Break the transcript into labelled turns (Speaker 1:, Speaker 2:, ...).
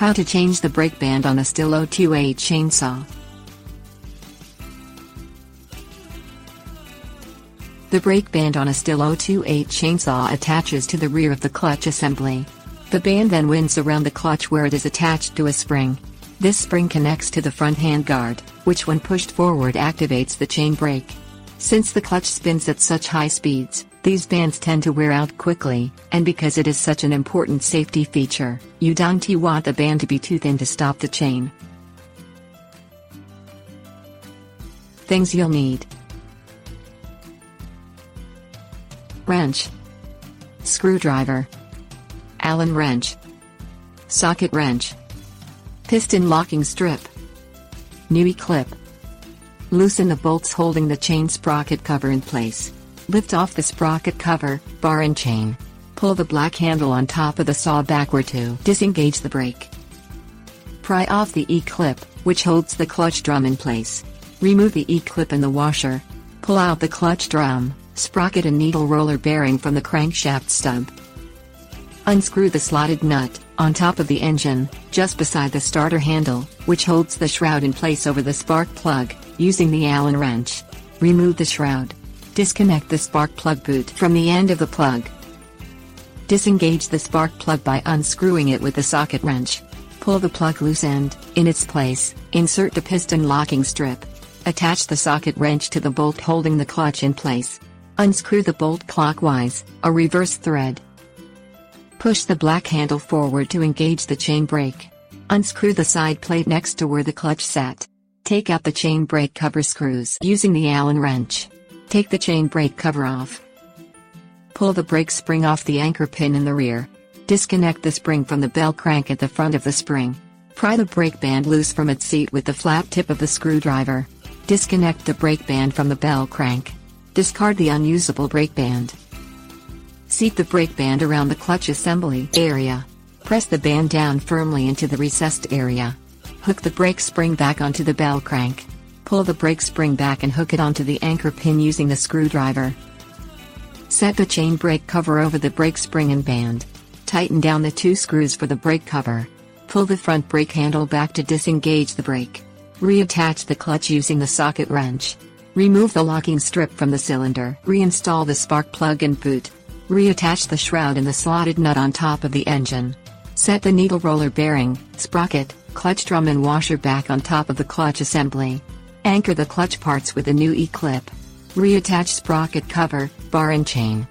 Speaker 1: How to change the brake band on a Stihl 028 chainsaw. The brake band on a Stihl 028 chainsaw attaches to the rear of the clutch assembly. The band then winds around the clutch where it is attached to a spring. This spring connects to the front handguard, which when pushed forward activates the chain brake. Since the clutch spins at such high speeds, these bands tend to wear out quickly, and because it is such an important safety feature, you don't want the band to be too thin to stop the chain. Things you'll need: wrench, screwdriver, Allen wrench, socket wrench, piston locking strip, new E-clip. Loosen the bolts holding the chain sprocket cover in place. Lift off the sprocket cover, bar and chain. Pull the black handle on top of the saw backward to disengage the brake. Pry off the E-clip, which holds the clutch drum in place. Remove the E-clip and the washer. Pull out the clutch drum, sprocket and needle roller bearing from the crankshaft stub. Unscrew the slotted nut on top of the engine, just beside the starter handle, which holds the shroud in place over the spark plug, using the Allen wrench. Remove the shroud. Disconnect the spark plug boot from the end of the plug. Disengage the spark plug by unscrewing it with the socket wrench. Pull the plug loose and, in its place, insert the piston locking strip. Attach the socket wrench to the bolt holding the clutch in place. Unscrew the bolt clockwise, a reverse thread. Push the black handle forward to engage the chain brake. Unscrew the side plate next to where the clutch sat. Take out the chain brake cover screws using the Allen wrench. Take the chain brake cover off. Pull the brake spring off the anchor pin in the rear. Disconnect the spring from the bell crank at the front of the spring. Pry the brake band loose from its seat with the flat tip of the screwdriver. Disconnect the brake band from the bell crank. Discard the unusable brake band. Seat the brake band around the clutch assembly area. Press the band down firmly into the recessed area. Hook the brake spring back onto the bell crank. Pull the brake spring back and hook it onto the anchor pin using the screwdriver. Set the chain brake cover over the brake spring and band. Tighten down the two screws for the brake cover. Pull the front brake handle back to disengage the brake. Reattach the clutch using the socket wrench. Remove the locking strip from the cylinder. Reinstall the spark plug and boot. Reattach the shroud and the slotted nut on top of the engine. Set the needle roller bearing, sprocket, clutch drum and washer back on top of the clutch assembly. Anchor the clutch parts with a new E-clip. Reattach sprocket cover, bar and chain.